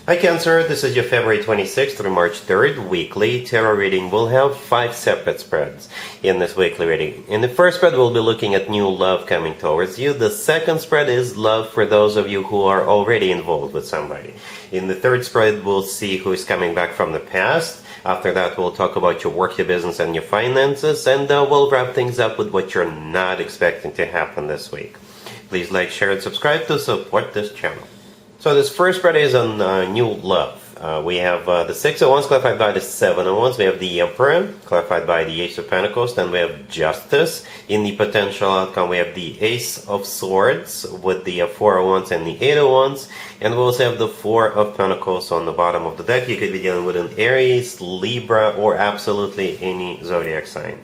Hi Cancer, this is your February 26th through March 3rd weekly tarot reading. We'll have 5 separate spreads in this weekly reading. In the first spread, we'll be looking at new love coming towards you. The second spread is love for those of you who are already involved with somebody. In the third spread, we'll see who is coming back from the past. After that, we'll talk about your work, your business, and your finances, and we'll wrap things up with what you're not expecting to happen this week. Please like, share, and subscribe to support this channel. So this first spread is on new love. We have the Six of Wands clarified by the Seven of Wands. We have the Emperor clarified by the Ace of Pentacles. Then we have Justice. In the potential outcome, we have the Ace of Swords with the Four of Wands and the Eight of Wands. And we also have the Four of Pentacles on the bottom of the deck. You could be dealing with an Aries, Libra, or absolutely any zodiac sign.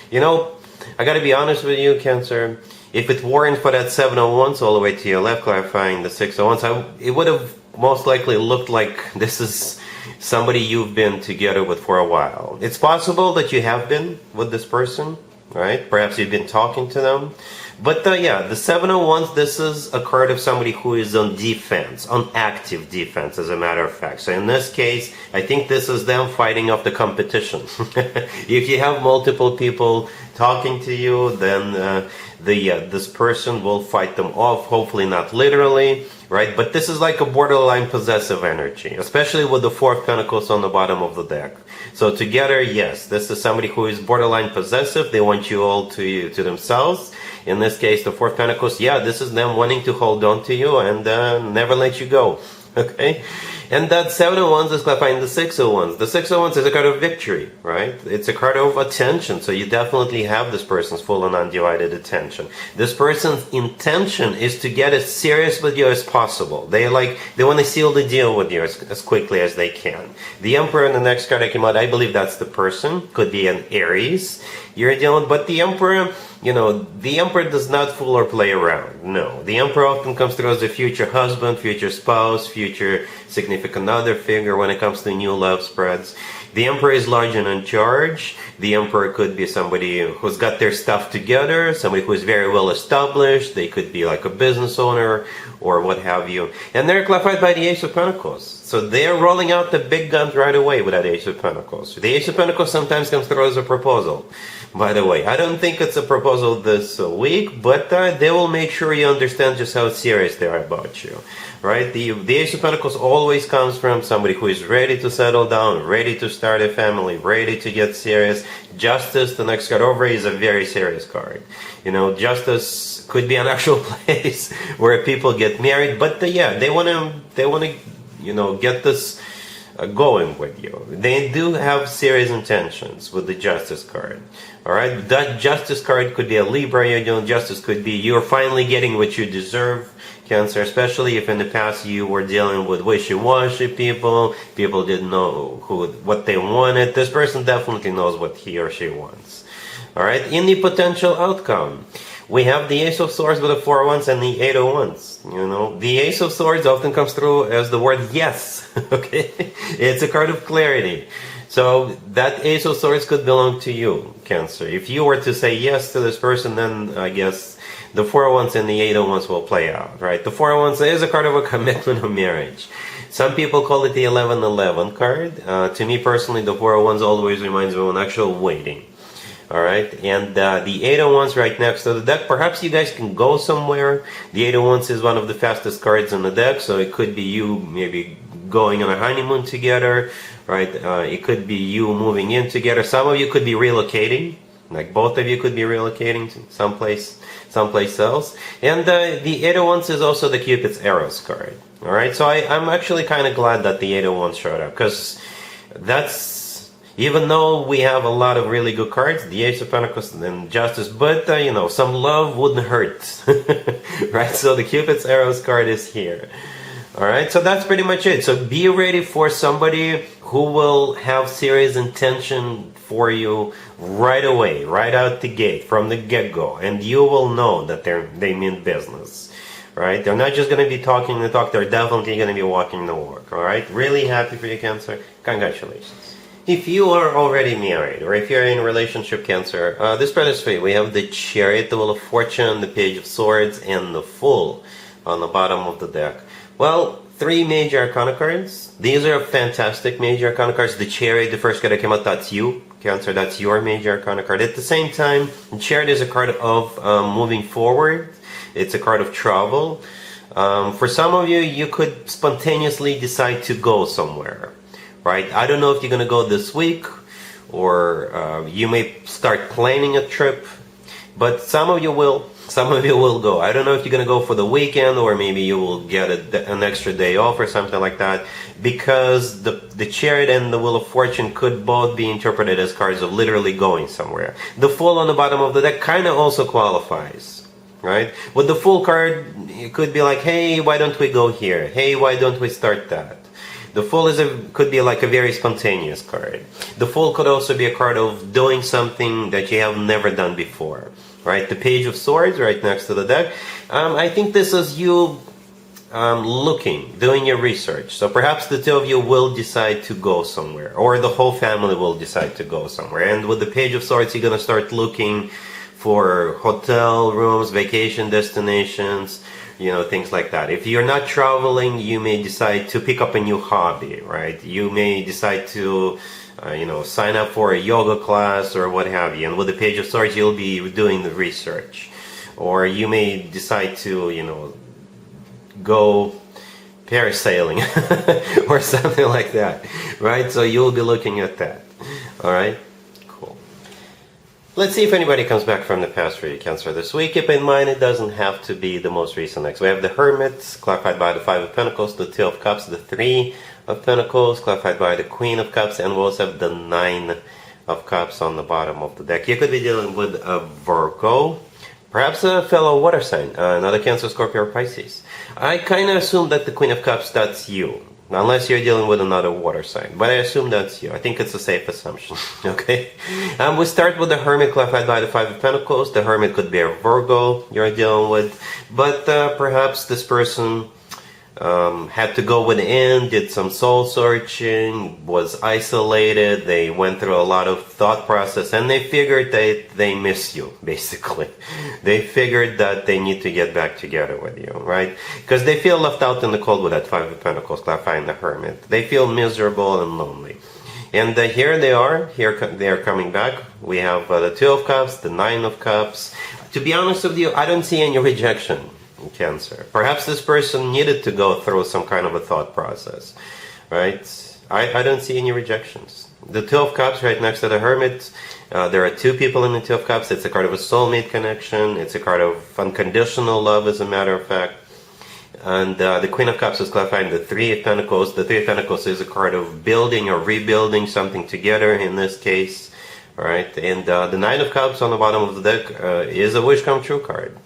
You know, I gotta be honest with you, Cancer. If it weren't for that Seven of Wands all the way to your left clarifying the Six of Wands, it would have most likely looked like this is somebody you've been together with for a while. It's possible that you have been with this person, right? Perhaps you've been talking to them. But yeah, the Seven of Wands, this is a card of somebody who is on defense, on active defense, as a matter of fact. So in this case, I think this is them fighting off the competition. If you have multiple people talking to you, then this person will fight them off, hopefully not literally, right? But this is like a borderline possessive energy, especially with the Four of Pentacles on the bottom of the deck. So together, yes, this is somebody who is borderline possessive. They want you all to themselves. In this case, the Four of Pentacles, yeah, this is them wanting to hold on to you and never let you go, okay? And that Seven of Wands is clarifying the Six of Wands. The Six of Wands is a card of victory, right? It's a card of attention, so you definitely have this person's full and undivided attention. This person's intention is to get as serious with you as possible. They want to seal the deal with you as quickly as they can. The Emperor in the next card that came out, I believe that's the person. Could be an Aries you're dealing with, but the Emperor, you know, the Emperor does not fool or play around. No, the Emperor often comes through as a future husband, future spouse, future significant other figure when it comes to new love spreads. The Emperor is large and in charge. The Emperor could be somebody who's got their stuff together, somebody who is very well established. They could be like a business owner or what have you. And they're clarified by the Ace of Pentacles. So they're rolling out the big guns right away with that Ace of Pentacles. The Ace of Pentacles sometimes comes through as a proposal. By the way, I don't think it's a proposal this week, but they will make sure you understand just how serious they are about you, right? The Ace of Pentacles always comes from somebody who is ready to settle down, ready to start a family, ready to get serious. Justice, the next card over, is a very serious card. You know, Justice could be an actual place where people get married, but yeah, they want to, you know, get this going with you. They do have serious intentions with the Justice card. All right, that Justice card could be a Libra you're doing. Justice could be you're finally getting what you deserve, Cancer, especially if in the past you were dealing with wishy-washy people didn't know what they wanted. This person definitely knows what he or she wants. All right, in the potential outcome, we have the Ace of Swords with the Four of Wands and the Eight of Wands. You know, the Ace of Swords often comes through as the word yes, okay? It's a card of clarity. So that Ace of Swords could belong to you, Cancer. If you were to say yes to this person, then I guess the Four of Wands and the Eight of Wands will play out, right? The Four of Wands is a card of a commitment of marriage. Some people call it the 11-11 card. To me personally, the Four of Wands always reminds me of an actual wedding. All right, and the Eight of Wands right next to the deck. Perhaps you guys can go somewhere. The Eight of Wands is one of the fastest cards on the deck, so it could be you maybe going on a honeymoon together, right? It could be you moving in together. Some of you could be relocating, like both of you could be relocating to someplace else. And the Eight of Wands is also the Cupid's arrows card. All right, so I'm actually kind of glad that the Eight of Wands showed up, because that's, even though we have a lot of really good cards, the Ace of Pentacles and Justice, but you know, some love wouldn't hurt, right? So the Cupid's arrows card is here. All right, so that's pretty much it. So be ready for somebody who will have serious intention for you right away, right out the gate, from the get-go, and you will know that they mean business. Right? They're not just going to be talking the talk, they're definitely going to be walking the walk. All right? Really happy for you, Cancer. Congratulations. If you are already married, or if you're in a relationship, Cancer, this spread is for you. We have the Chariot, the Wheel of Fortune, the Page of Swords, and the Fool on the bottom of the deck. Well, 3 major arcana cards. These are fantastic major arcana cards. The Chariot, the first card that came out, that's you, Cancer. That's your major arcana card. At the same time, the Chariot is a card of moving forward. It's a card of travel. For some of you, you could spontaneously decide to go somewhere, right? I don't know if you're going to go this week, or you may start planning a trip, but some of you will. Some of you will go. I don't know if you're going to go for the weekend, or maybe you will get an extra day off or something like that, because the Chariot and the Wheel of Fortune could both be interpreted as cards of literally going somewhere. The Fool on the bottom of the deck kind of also qualifies, right? With the Fool card, it could be like, hey, why don't we go here? Hey, why don't we start that? The Fool could be like a very spontaneous card. The Fool could also be a card of doing something that you have never done before. Right, the Page of Swords right next to the deck. I think this is you looking, doing your research. So perhaps the two of you will decide to go somewhere, or the whole family will decide to go somewhere. And with the Page of Swords, you're going to start looking for hotel rooms, vacation destinations, you know, things like that. If you're not traveling, you may decide to pick up a new hobby, right? You may decide to sign up for a yoga class or what have you. And with the Page of Swords, you'll be doing the research. Or you may decide to, go parasailing or something like that, right? So you'll be looking at that. All right? Cool. Let's see if anybody comes back from the past for you, Cancer, this week. Keep in mind, it doesn't have to be the most recent next. We have the Hermit, clarified by the Five of Pentacles, the Two of Cups, the Three of Pentacles, clarified by the Queen of Cups, and we also have the Nine of Cups on the bottom of the deck. You could be dealing with a Virgo, perhaps a fellow water sign, another Cancer, Scorpio, or Pisces. I kind of assume that the Queen of Cups, that's you, unless you're dealing with another water sign, but I assume that's you. I think it's a safe assumption. Okay, we start with the Hermit, clarified by the Five of Pentacles. The Hermit could be a Virgo you're dealing with, but perhaps this person had to go within, did some soul searching, was isolated, they went through a lot of thought process, and they figured that they miss you, basically. They figured that they need to get back together with you, right? Because they feel left out in the cold with that Five of Pentacles, clarifying the Hermit. They feel miserable and lonely. And here they are, they are coming back. We have the Two of Cups, the Nine of Cups. To be honest with you, I don't see any rejection. Cancer. Perhaps this person needed to go through some kind of a thought process, right? I don't see any rejections. The Two of Cups right next to the Hermit, there are two people in the Two of Cups. It's a card of a soulmate connection. It's a card of unconditional love, as a matter of fact. And the Queen of Cups is clarifying the Three of Pentacles. The Three of Pentacles is a card of building or rebuilding something together in this case, right? And the Nine of Cups on the bottom of the deck is a wish come true card.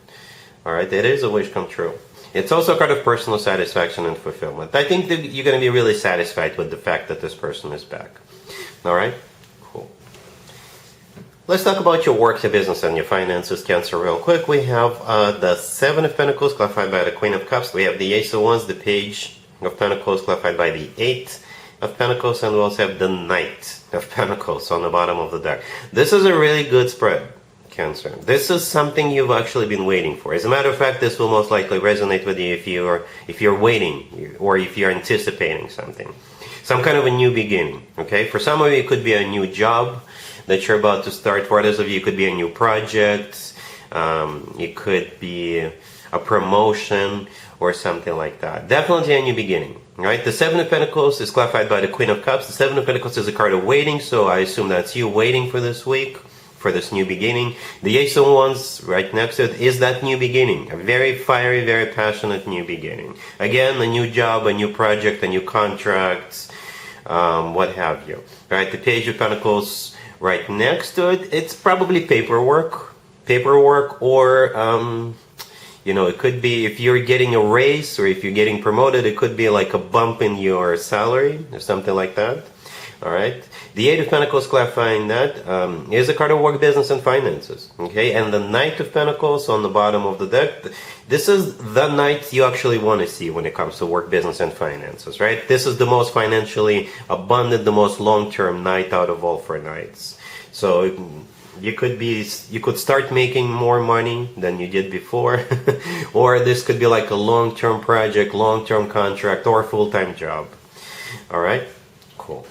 Alright, it is a wish come true. It's also a card of personal satisfaction and fulfillment. I think that you're going to be really satisfied with the fact that this person is back. Alright? Cool. Let's talk about your work, your business, and your finances, Cancer, real quick. We have the Seven of Pentacles, clarified by the Queen of Cups. We have the Ace of Wands, the Page of Pentacles, clarified by the Eight of Pentacles. And we also have the Knight of Pentacles on the bottom of the deck. This is a really good spread, Cancer. This is something you've actually been waiting for. As a matter of fact, this will most likely resonate with you if you're waiting, or if you're anticipating something. Some kind of a new beginning, okay? For some of you, it could be a new job that you're about to start. For others of you, it could be a new project. It could be a promotion or something like that. Definitely a new beginning, right? The Seven of Pentacles is clarified by the Queen of Cups. The Seven of Pentacles is a card of waiting, so I assume that's you waiting for this week, for this new beginning. The Ace of Wands right next to it is that new beginning. A very fiery, very passionate new beginning. Again, a new job, a new project, a new contract, what have you. Right? The Page of Pentacles right next to it, it's probably paperwork, or it could be if you're getting a raise or if you're getting promoted, it could be like a bump in your salary or something like that. All right. The Eight of Pentacles, clarifying that, is a card of work, business, and finances. Okay, and the Knight of Pentacles on the bottom of the deck. This is the Knight you actually want to see when it comes to work, business, and finances. Right. This is the most financially abundant, the most long-term Knight out of all four Knights. So you could start making more money than you did before, or this could be like a long-term project, long-term contract, or full-time job. All right, cool.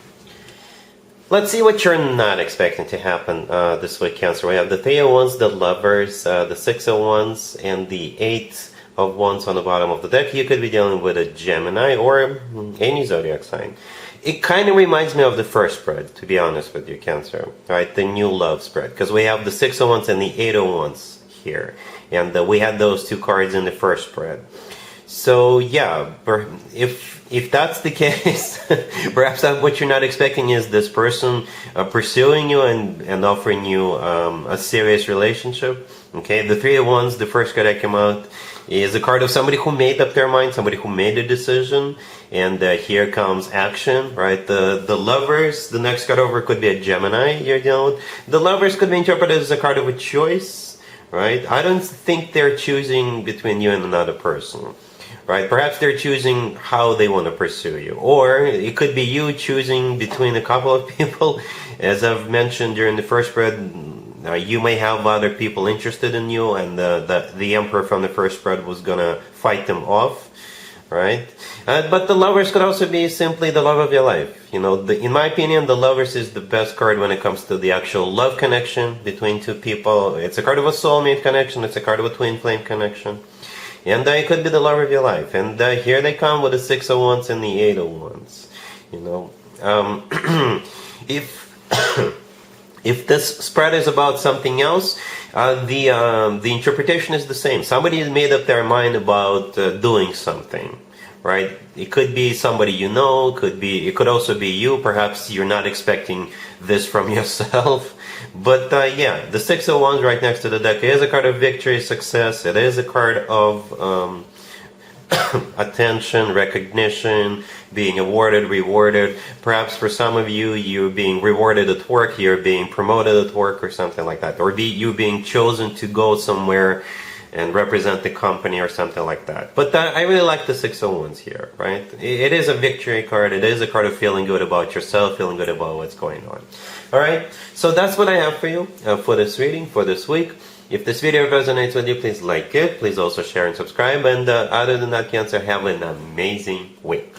Let's see what you're not expecting to happen this week, Cancer. We have the Three of Wands, the Lovers, the Six of Wands, and the Eight of Wands on the bottom of the deck. You could be dealing with a Gemini or any zodiac sign. It kind of reminds me of the first spread, to be honest with you, Cancer. Right, the new love spread, because we have the Six of Wands and the Eight of Wands here, and we had those two cards in the first spread. So yeah, if that's the case, perhaps what you're not expecting is this person pursuing you and offering you a serious relationship. Okay, the Three of Wands, the first card that came out, is a card of somebody who made up their mind, somebody who made a decision, and here comes action, right? The Lovers, the next card over could be a Gemini you're dealing with. The Lovers could be interpreted as a card of a choice, right? I don't think they're choosing between you and another person. Right? Perhaps they're choosing how they want to pursue you. Or it could be you choosing between a couple of people. As I've mentioned during the first spread, you may have other people interested in you, and the Emperor from the first spread was going to fight them off. Right? But the Lovers could also be simply the love of your life. You know, in my opinion, the Lovers is the best card when it comes to the actual love connection between two people. It's a card of a soulmate connection. It's a card of a twin flame connection. And it could be the love of your life. And here they come with the Six of Wands and the Eight of Wands. You know, if if this spread is about something else, the interpretation is the same. Somebody has made up their mind about doing something, right? It could be somebody you know. It could also be you. Perhaps you're not expecting this from yourself. But yeah, the Six of Wands right next to the deck is a card of victory, success. It is a card of attention, recognition, being awarded, rewarded. Perhaps for some of you, you're being rewarded at work, you're being promoted at work or something like that. Or you being chosen to go somewhere and represent the company or something like that. But I really like the Six of Wands here, right? It is a victory card. It is a card of feeling good about yourself, feeling good about what's going on. All right, so that's what I have for you for this reading, for this week. If this video resonates with you, please like it. Please also share and subscribe. And other than that, Cancer, have an amazing week.